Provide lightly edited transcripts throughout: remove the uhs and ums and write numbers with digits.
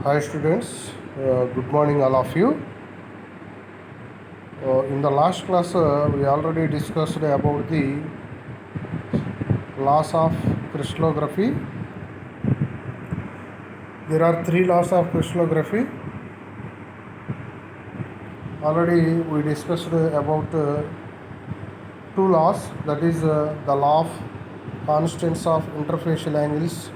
Hi students, good morning all of you. In the last class we already discussed about the laws of crystallography. There are three laws of crystallography. Already we discussed about two laws, that is the law of constants of interfacial angles,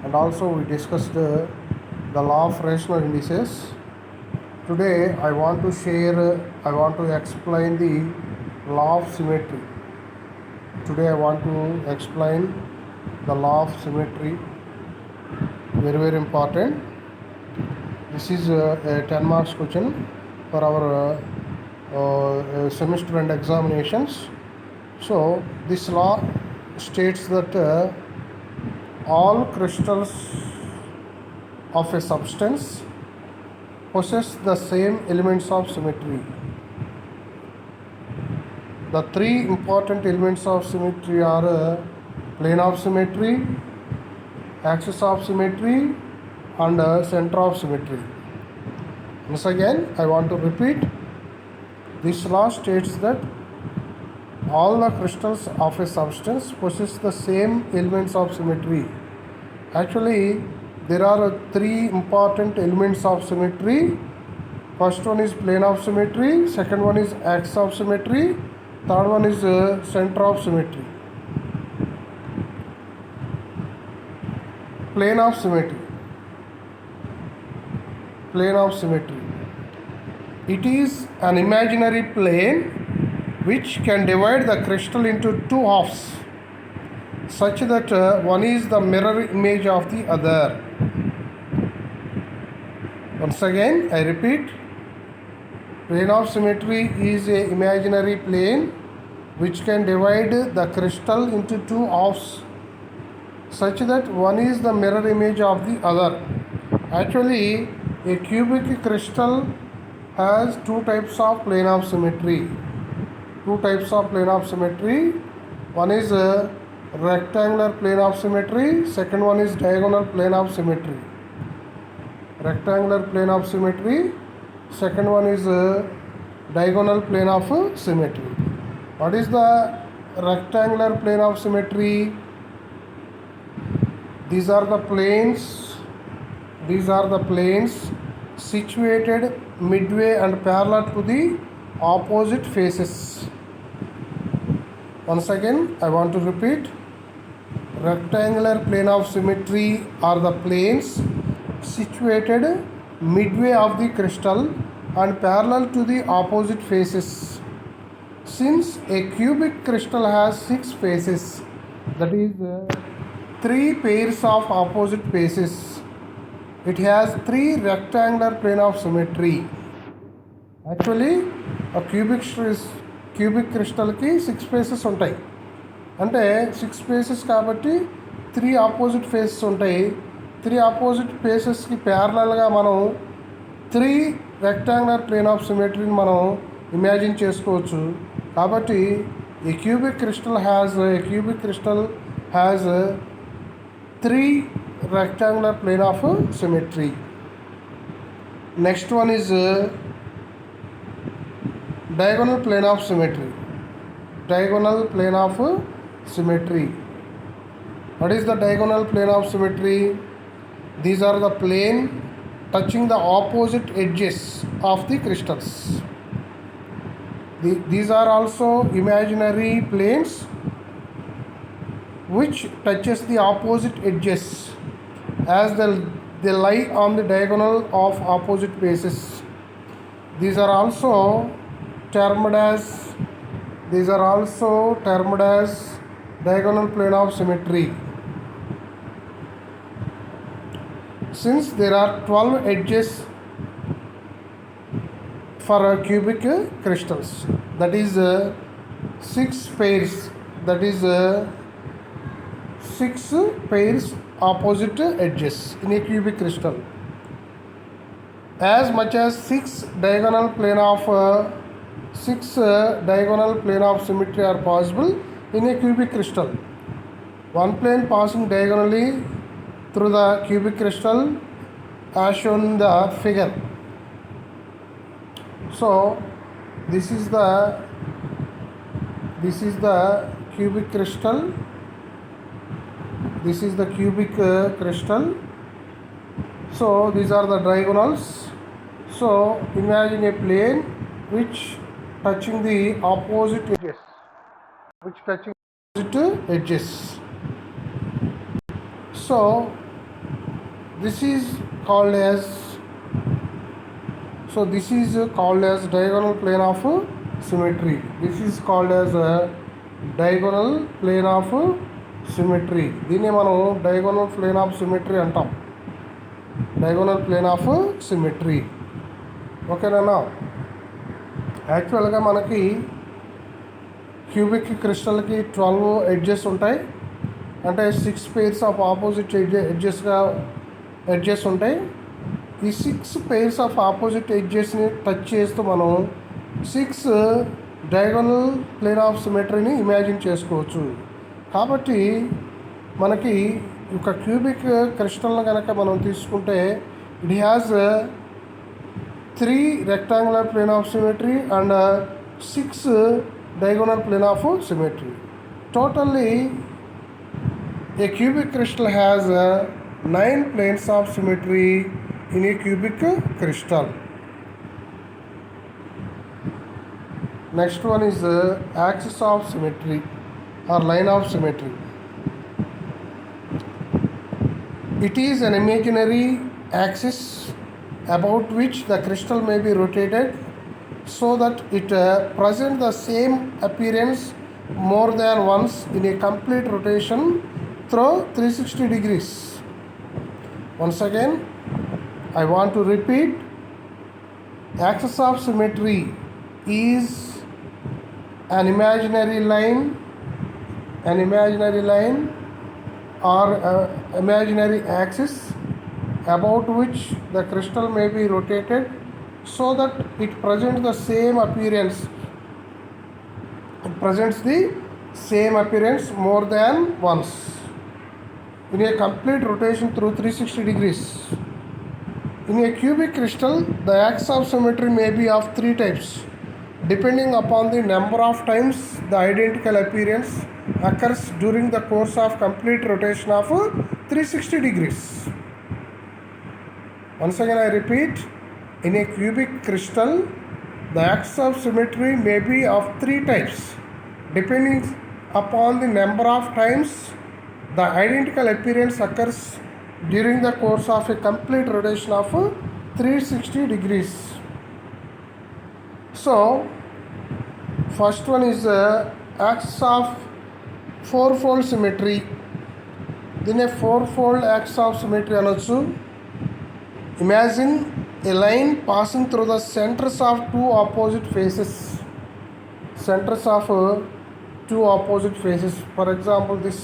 and also we discussed the law of rational indices. Today I want to explain the law of symmetry. Today I want to explain the law of symmetry. Very important. This is a 10 marks question for our semester and examinations. So this law states that all crystals of a substance possess the same elements of symmetry. The three important elements of symmetry are plane of symmetry, axis of symmetry, and center of symmetry. Once again, I want to repeat. This law states that all the crystals of a substance possess the same elements of symmetry. Actually, there are three important elements of symmetry. First one is plane of symmetry, second one is axis of symmetry, third one is center of symmetry. Plane of symmetry. Plane of symmetry. It is an imaginary plane which can divide the crystal into two halves such that one is the mirror image of the other. Once again, I repeat. Plane of symmetry is an imaginary plane which can divide the crystal into two halves such that one is the mirror image of the other. Actually, a cubic crystal has two types of plane of symmetry. One is a rectangular plane of symmetry, second one is diagonal plane of symmetry. Rectangular plane of symmetry, second one is diagonal plane of symmetry. What is the rectangular plane of symmetry? These are the planes situated midway and parallel to the opposite faces. Once again, I want to repeat. Rectangular plane of symmetry are the planes situated midway of the crystal and parallel to the opposite faces. Since a cubic crystal has 6 faces, that is 3 pairs of opposite faces, it has 3 rectangular plane of symmetry. Actually, a cubic crystal ki 6 faces ఉంటాయి. అంటే 6 faces కాబట్టి 3 opposite faces ఉంటాయి. 3 opposite ఫేసెస్కి ప్యారలల్గా మనం 3 rectangular plane of సిమెట్రీని మనం imagine చేసుకోవచ్చు. కాబట్టి a cubic crystal has 3 rectangular plane of symmetry. Next one is diagonal plane of symmetry. Diagonal plane of symmetry. What is the diagonal plane of symmetry? These are the plane touching the opposite edges of the crystals. These are also imaginary planes which touches the opposite edges as they lie on the diagonal of opposite faces. These are also termed as diagonal plane of symmetry. Since there are 12 edges for cubic crystals, that is 6 pairs, that is 6 pairs opposite edges in a cubic crystal. As much as 6 diagonal plane of symmetry are possible in a cubic crystal. One plane passing diagonally through the cubic crystal as shown in the figure. So this is the cubic crystal. This is the cubic crystal. So these are the diagonals. So imagine a plane which touching the opposite edges. So this is called as diagonal plane of symmetry. This is called as a diagonal plane of symmetry. దీన్ని మనం diagonal plane of symmetry అంటాం. diagonal plane of symmetry. ఓకేనా? యాక్చువల్గా మనకి cubic క్రిస్టల్కి 12 edges ఉంటాయి. అంటే 6 pairs of opposite edges ఉంటాయి. ఈ 6 pairs ఆఫ్ ఆపోజిట్ ఎడ్జెస్ని టచ్ చేస్తూ మనం 6 డయాగోనల్ ప్లేన్ ఆఫ్ సిమెట్రీని ఇమాజిన్ చేసుకోవచ్చు. కాబట్టి మనకి ఒక క్యూబిక్ క్రిస్టల్ని కనుక మనం తీసుకుంటే it has 3 rectangular plane of symmetry and 6 diagonal plane of symmetry. Totally, a cubic crystal has 9 planes of symmetry in a cubic crystal. Next one is axis of symmetry or line of symmetry. It is an imaginary axis about which the crystal may be rotated so that it presents the same appearance more than once in a complete rotation through 360 degrees. Once again, I want to repeat, axis of symmetry is an imaginary line or imaginary axis about which the crystal may be rotated so that it presents the same appearance. It presents the same appearance more than once in a complete rotation through 360 degrees. In a cubic crystal, the axis of symmetry may be of 3 types, depending upon the number of times the identical appearance occurs during the course of complete rotation of 360 degrees. Once again I repeat, in a cubic crystal, the axis of symmetry may be of 3 types, depending upon the number of times the identical appearance occurs during the course of a complete rotation of 360 degrees. So, first one is axis of fourfold symmetry. దీన్ని fourfold axis of symmetry అనొచ్చు. Imagine a line passing through the centers of two opposite faces. For example, this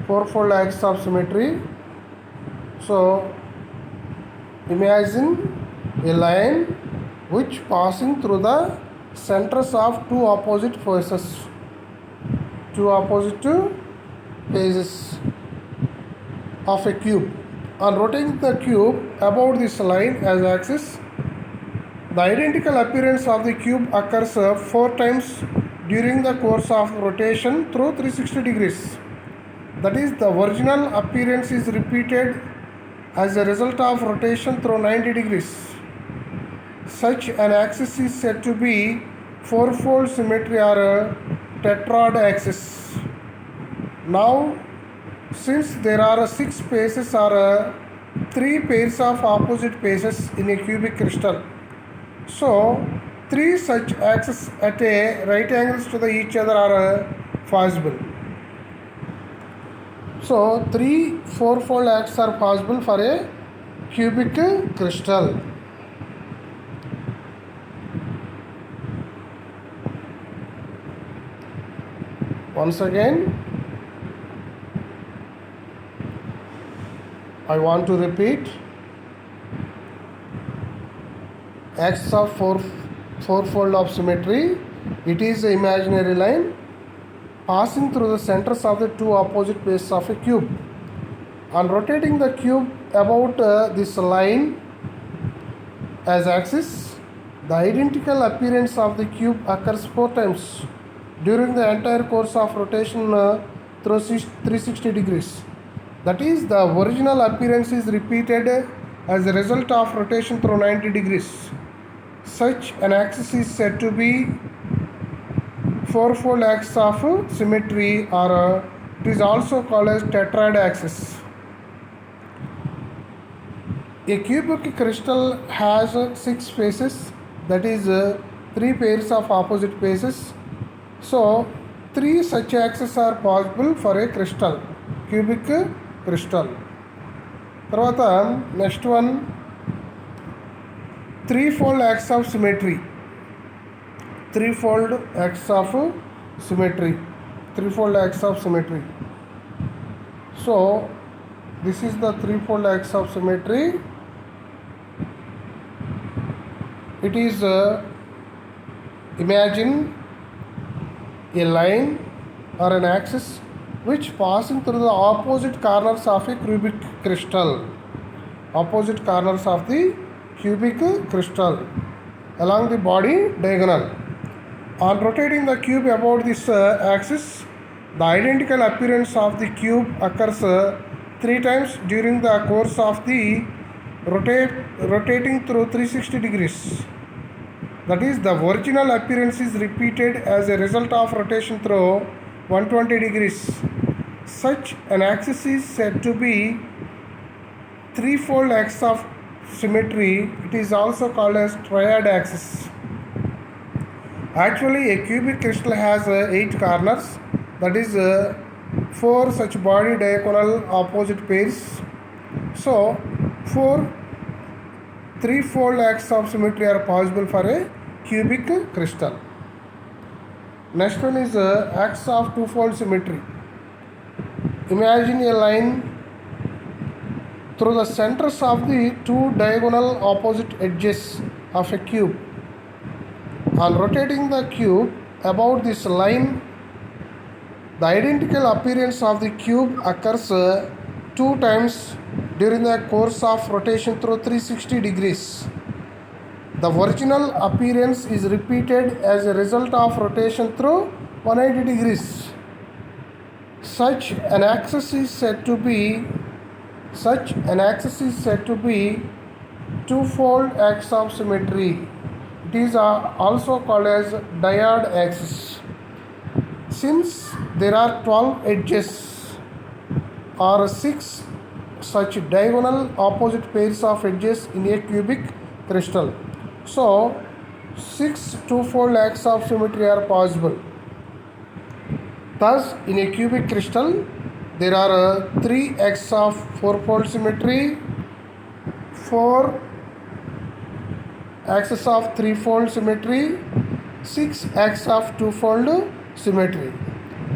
fourfold axis of symmetry. So, imagine a line which passing through the centers of two opposite faces. Of a cube. On rotating the cube about this line as axis, the identical appearance of the cube occurs 4 times during the course of rotation through 360 degrees. That is, the original appearance is repeated as a result of rotation through 90 degrees. Such an axis is said to be fourfold symmetry or a tetrad axis. Now, since there are 6 faces or 3 pairs of opposite faces in a cubic crystal, so 3 such axes at a right angles to each other are possible. So 3 fourfold axes are possible for a cubic crystal. Once again, I want to repeat, axis of fourfold of symmetry, it is an imaginary line passing through the centers of the two opposite bases of a cube. On rotating the cube about this line as axis, the identical appearance of the cube occurs 4 times during the entire course of rotation through 360 degrees. That is, the original appearance is repeated as a result of rotation through 90 degrees. Such an axis is said to be fourfold axis of symmetry, or it is also called as tetrad axis. A cubic crystal has 6 faces, that is 3 pairs of opposite faces. So 3 such axes are possible for a crystal, cubic crystal. తర్వాత next one threefold axis of symmetry. Threefold axis of symmetry. Threefold axis of symmetry. So this is the threefold axis of symmetry. It is imagine a line or an axis which passing through the opposite corners of a cubic crystal. Opposite corners of the cubic crystal along the body diagonal. On rotating the cube about this axis, the identical appearance of the cube occurs 3 times during the course of the rotating through 360 degrees. That is, the original appearance is repeated as a result of rotation through 120 degrees. Such an axis is said to be threefold axis of symmetry. It is also called as triad axis. Actually, a cubic crystal has 8 corners, that is 4 such body diagonal opposite pairs. So 4 threefold axis of symmetry are possible for a cubic crystal. Next one is axis of twofold symmetry. Imagine a line through the centers of the 2 diagonal opposite edges of a cube. On rotating the cube about this line, the identical appearance of the cube occurs 2 times during the course of rotation through 360 degrees. The original appearance is repeated as a result of rotation through 180 degrees. Such an axis is said to be twofold axis of symmetry. It is also called as dyad axis. Since there are 12 edges or 6 such diagonal opposite pairs of edges in a cubic crystal, so 6 twofold axis of symmetry are possible. Thus, in a cubic crystal, there are 3 axes of fourfold symmetry, 4 axes of threefold symmetry, 6 axes of twofold symmetry.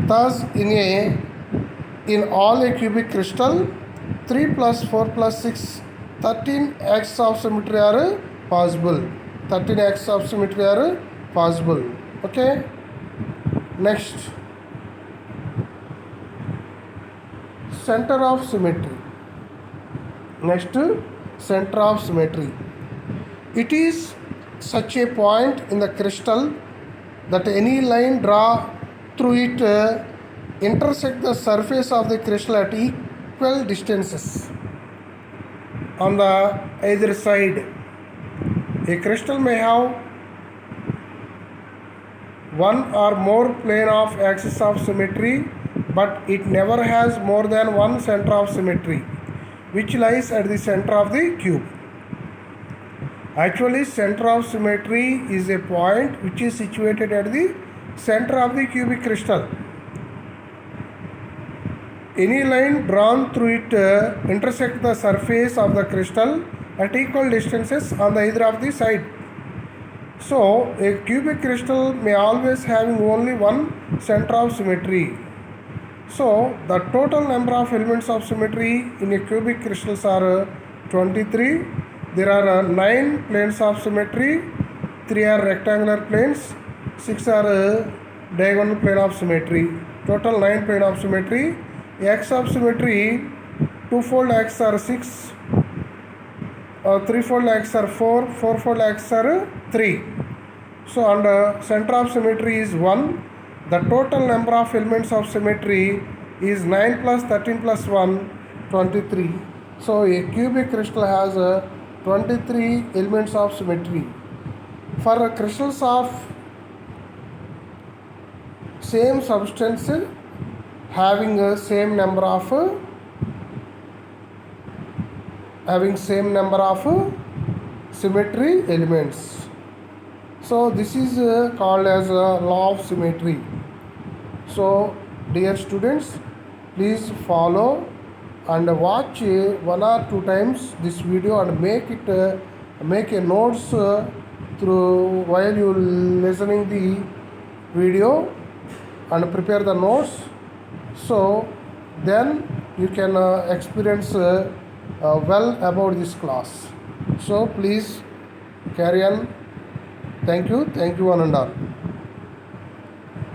Thus, in all a cubic crystal, 3 plus 4 plus 6, 13 axes of symmetry are possible. 13 axes of symmetry are possible. Okay. Next, center of symmetry. Next, center of symmetry. It is such a point in the crystal that any line drawn through it intersect the surface of the crystal at equal distances on the either side. A crystal may have one or more plane of axis of symmetry, but it never has more than one center of symmetry, which lies at the center of the cube. Actually, center of symmetry is a point which is situated at the center of the cubic crystal. Any line drawn through it intersect the surface of the crystal at equal distances on the either of the side. So, a cubic crystal may always having only one center of symmetry. So, the total number of elements of symmetry in a cubic crystals are 23. There are 9 planes of symmetry, 3 are rectangular planes, 6 are diagonal plane of symmetry. Total 9 plane of symmetry. Axis of symmetry 2-fold x are 6, 3-fold x are 4, 4-fold x are 3. So, and center of symmetry is 1. The total number of elements of symmetry is 9 plus 13 plus 1, 23. So, a cubic crystal has 23 elements of symmetry. For crystals of same substance having a same number of symmetry elements. So this is called as a law of symmetry. So dear students, please follow and watch 1 or 2 times this video and make a notes through while you listening the video and prepare the notes. So then you can experience well about this class. So please carry on. Thank you one and all.